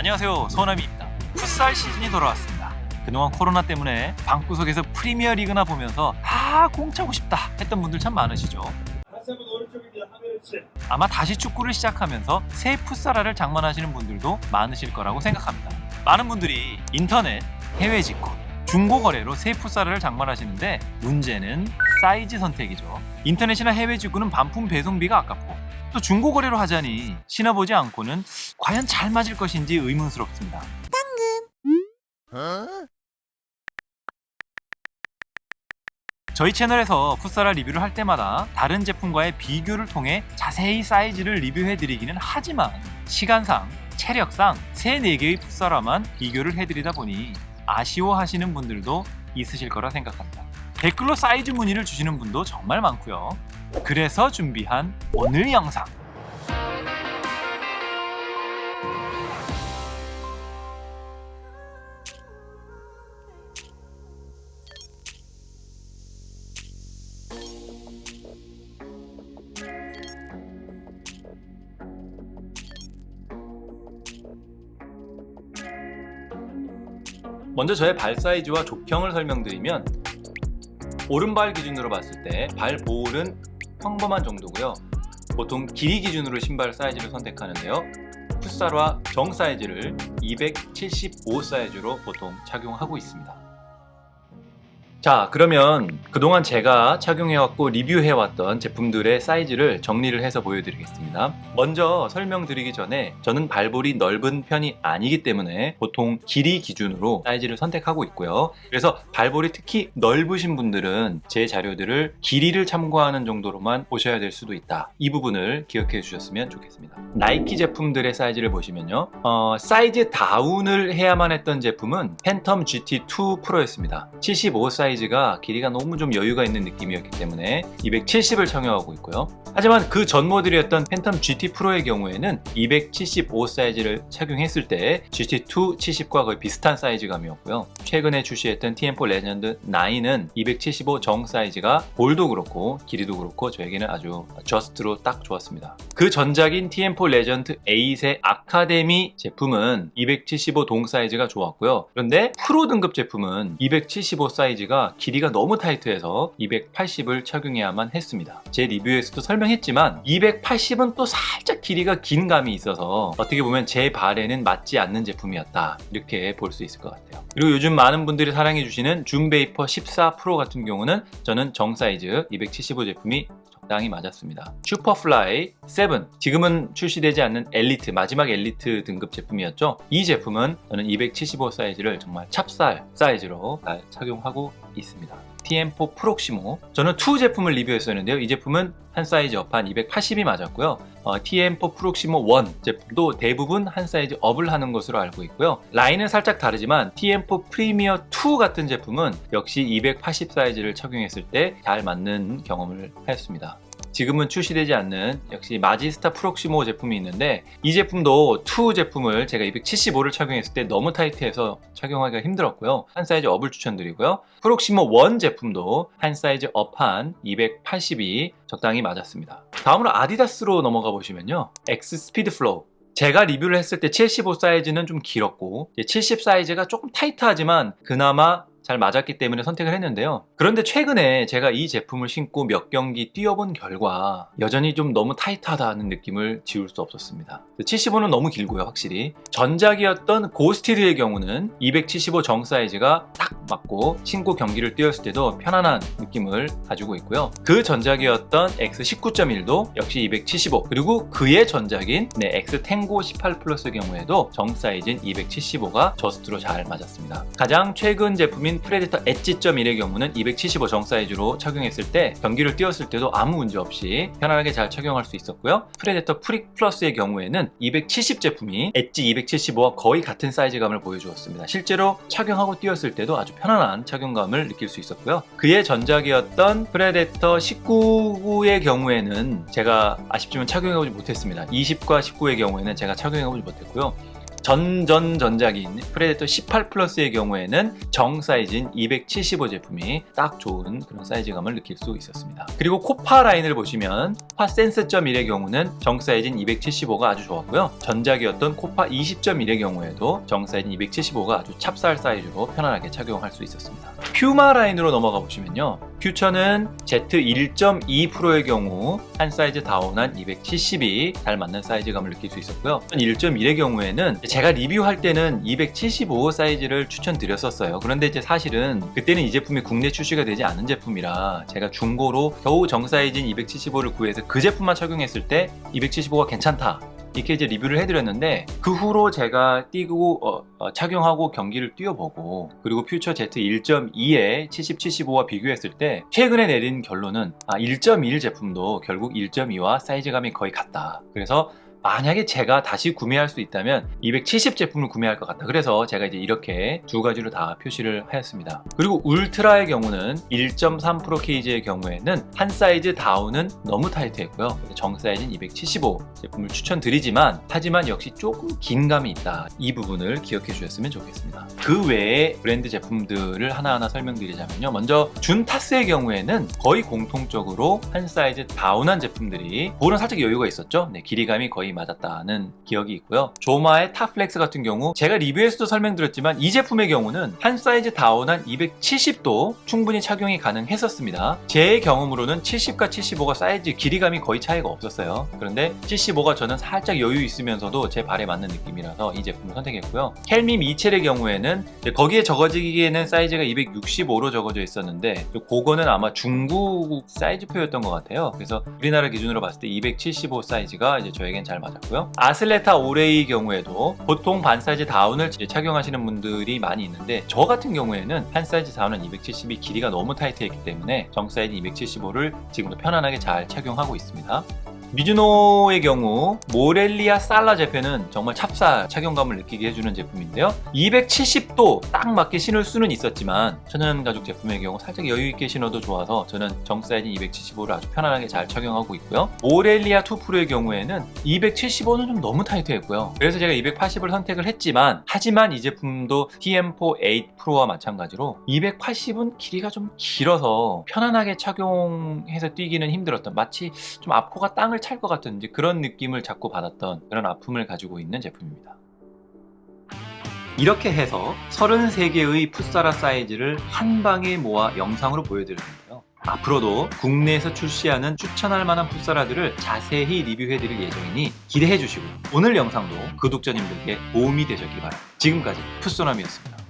안녕하세요, 소원남입니다. 풋살 시즌이 돌아왔습니다. 그동안 코로나 때문에 방구석에서 프리미어 리그나 보면서 공 차고 싶다 했던 분들 참 많으시죠. 아마 다시 축구를 시작하면서 새 풋살화를 장만하시는 분들도 많으실 거라고 생각합니다. 많은 분들이 인터넷, 해외 직구, 중고 거래로 새 풋살화를 장만하시는데 문제는 사이즈 선택이죠. 인터넷이나 해외 직구는 반품 배송비가 아깝고 또 중고 거래로 하자니 신어보지 않고는 과연 잘 맞을 것인지 의문스럽습니다. 저희 채널에서 풋살화 리뷰를 할 때마다 다른 제품과의 비교를 통해 자세히 사이즈를 리뷰해드리기는 하지만 시간상, 체력상 3-4개의 풋살화만 비교를 해드리다 보니 아쉬워하시는 분들도 있으실 거라 생각합니다. 댓글로 사이즈 문의를 주시는 분도 정말 많고요. 그래서 준비한 오늘 영상, 먼저 저의 발 사이즈와 족형을 설명드리면 오른발 기준으로 봤을 때 발 보울은 평범한 정도고요. 보통 길이 기준으로 신발 사이즈를 선택하는데요. 풋살화 정 사이즈를 275 사이즈로 보통 착용하고 있습니다. 자, 그러면 그동안 제가 착용해왔고 리뷰해왔던 제품들의 사이즈를 정리를 해서 보여드리겠습니다. 먼저 설명드리기 전에 저는 발볼이 넓은 편이 아니기 때문에 보통 길이 기준으로 사이즈를 선택하고 있고요. 그래서 발볼이 특히 넓으신 분들은 제 자료들을 길이를 참고하는 정도로만 보셔야 될 수도 있다. 이 부분을 기억해 주셨으면 좋겠습니다. 나이키 제품들의 사이즈를 보시면요. 사이즈 다운을 해야만 했던 제품은 팬텀 GT2 프로였습니다. 75 사이즈가 길이가 너무 좀 여유가 있는 느낌이었기 때문에 270을 착용하고 있고요. 하지만 그 전 모델이었던 팬텀 GT 프로의 경우에는 275 사이즈를 착용했을 때 GT2 70과 거의 비슷한 사이즈감이었고요. 최근에 출시했던 TM4 레전드 9은 275 정 사이즈가 볼도 그렇고 길이도 그렇고 저에게는 아주 저스트로 딱 좋았습니다. 그 전작인 TM4 레전드 8의 아카데미 제품은 275 동 사이즈가 좋았고요. 그런데 프로 등급 제품은 275 사이즈가 길이가 너무 타이트해서 280을 착용해야만 했습니다. 제 리뷰에서도 설명했지만 280은 또 살짝 길이가 긴 감이 있어서 어떻게 보면 제 발에는 맞지 않는 제품이었다, 이렇게 볼 수 있을 것 같아요. 그리고 요즘 많은 분들이 사랑해 주시는 줌베이퍼 14 프로 같은 경우는 저는 정 사이즈 275 제품이 적당히 맞았습니다. 슈퍼플라이 7, 지금은 출시되지 않는 엘리트, 마지막 엘리트 등급 제품이었죠. 이 제품은 저는 275 사이즈를 정말 찹쌀 사이즈로 잘 착용하고 있습니다. TM4 프록시모, 저는 2 제품을 리뷰했었는데요. 이 제품은 한 사이즈 업한 280이 맞았고요. TM4 프록시모 1 제품도 대부분 한 사이즈 업을 하는 것으로 알고 있고요. 라인은 살짝 다르지만 TM4 프리미어 2 같은 제품은 역시 280 사이즈를 착용했을 때 잘 맞는 경험을 하였습니다. 지금은 출시되지 않는 역시 마지스타 프록시모 제품이 있는데 이 제품도 2 제품을 제가 275를 착용했을 때 너무 타이트해서 착용하기가 힘들었고요. 한 사이즈 업을 추천드리고요. 프록시모 1 제품도 한 사이즈 업한 280이 적당히 맞았습니다. 다음으로 아디다스로 넘어가 보시면요. X 스피드 플로우, 제가 리뷰를 했을 때 75 사이즈는 좀 길었고 70 사이즈가 조금 타이트하지만 그나마 잘 맞았기 때문에 선택을 했는데요. 그런데 최근에 제가 이 제품을 신고 몇 경기 뛰어본 결과 여전히 좀 너무 타이트하다는 느낌을 지울 수 없었습니다. 75는 너무 길고요. 확실히 전작이었던 고스티드의 경우는 275 정 사이즈가 딱 맞고 신고 경기를 뛰었을 때도 편안한 느낌을 가지고 있고요. 그 전작이었던 X 19.1도 역시 275, 그리고 그의 전작인 X 탱고 18 플러스의 경우에도 정 사이즈인 275가 저스트로 잘 맞았습니다. 가장 최근 제품인 프레데터 엣지.1의 경우는 275 정 사이즈로 착용했을 때 경기를 뛰었을 때도 아무 문제 없이 편안하게 잘 착용할 수 있었고요. 프레데터 프릭 플러스의 경우에는 270 제품이 엣지 275와 거의 같은 사이즈감을 보여주었습니다. 실제로 착용하고 뛰었을 때도 아주 편안한 착용감을 느낄 수 있었고요. 그의 전작이었던 프레데터 19의 경우에는 제가 아쉽지만 착용해보지 못했습니다. 20과 19의 경우에는 제가 착용해보지 못했고요. 전작인 프레데터 18 플러스의 경우에는 정 사이즈인 275 제품이 딱 좋은 그런 사이즈감을 느낄 수 있었습니다. 그리고 코파 라인을 보시면 코파 센스.1의 경우는 정 사이즈인 275가 아주 좋았고요. 전작이었던 코파 20.1의 경우에도 정 사이즈인 275가 아주 찹쌀 사이즈로 편안하게 착용할 수 있었습니다. 퓨마 라인으로 넘어가 보시면요. 퓨처는 Z1.2 프로의 경우 한 사이즈 다운한 270이 잘 맞는 사이즈감을 느낄 수 있었고요. 1.1의 경우에는 제가 리뷰할 때는 275 사이즈를 추천드렸었어요. 그런데 이제 사실은 그때는 이 제품이 국내 출시가 되지 않은 제품이라 제가 중고로 겨우 정 사이즈인 275를 구해서 그 제품만 착용했을 때 275가 괜찮다, 이렇게 이제 리뷰를 해드렸는데, 그 후로 제가 뛰고 착용하고 경기를 뛰어보고 그리고 퓨처 Z1.2의 70, 75와 비교했을 때 최근에 내린 결론은 1.1 제품도 결국 1.2와 사이즈감이 거의 같다. 그래서 만약에 제가 다시 구매할 수 있다면 270 제품을 구매할 것 같다. 그래서 제가 이제 이렇게 두 가지로 다 표시를 하였습니다. 그리고 울트라의 경우는 1.3 프로 케이지의 경우에는 한 사이즈 다운은 너무 타이트했고요. 정 사이즈인 275 제품을 추천드리지만, 하지만 역시 조금 긴감이 있다. 이 부분을 기억해 주셨으면 좋겠습니다. 그 외에 브랜드 제품들을 하나하나 설명드리자면요. 먼저 준타스의 경우에는 거의 공통적으로 한 사이즈 다운한 제품들이, 그거는 살짝 여유가 있었죠. 네, 길이감이 거의 맞았다는 기억이 있고요. 조마의 탑플렉스 같은 경우 제가 리뷰에서도 설명드렸지만 이 제품의 경우는 한 사이즈 다운한 270도 충분히 착용이 가능했었습니다. 제 경험으로는 70과 75가 사이즈 길이감이 거의 차이가 없었어요. 그런데 75가 저는 살짝 여유 있으면서도 제 발에 맞는 느낌이라서 이 제품을 선택했고요. 켈미 미첼의 경우에는 거기에 적어지기에는 사이즈가 265로 적어져 있었는데 그거는 아마 중국 사이즈표였던 것 같아요. 그래서 우리나라 기준으로 봤을 때 275 사이즈가 이제 저에겐 잘 맞았고요. 아슬레타 오레이 경우에도 보통 반 사이즈 다운을 착용하시는 분들이 많이 있는데, 저 같은 경우에는 한 사이즈 다운은 270이 길이가 너무 타이트했기 때문에 정 사이즈 275를 지금도 편안하게 잘 착용하고 있습니다. 미즈노의 경우 모렐리아 살라 제페는 정말 찹쌀 착용감을 느끼게 해주는 제품인데요. 270도 딱 맞게 신을 수는 있었지만 천연가죽 제품의 경우 살짝 여유있게 신어도 좋아서 저는 정 사이즈 275를 아주 편안하게 잘 착용하고 있고요. 모렐리아 2 프로의 경우에는 275는 좀 너무 타이트했고요. 그래서 제가 280을 선택을 했지만, 하지만 이 제품도 TM4 8 프로와 마찬가지로 280은 길이가 좀 길어서 편안하게 착용해서 뛰기는 힘들었던, 마치 좀 앞코가 땅을 찰 것 같은 그런 느낌을 자꾸 받았던 그런 아픔을 가지고 있는 제품입니다. 이렇게 해서 33개의 풋사라 사이즈를 한 방에 모아 영상으로 보여드렸는데요. 앞으로도 국내에서 출시하는 추천할 만한 풋사라들을 자세히 리뷰해드릴 예정이니 기대해주시고, 오늘 영상도 구독자님들께 도움이 되셨길 바랍니다. 지금까지 풋소남이었습니다.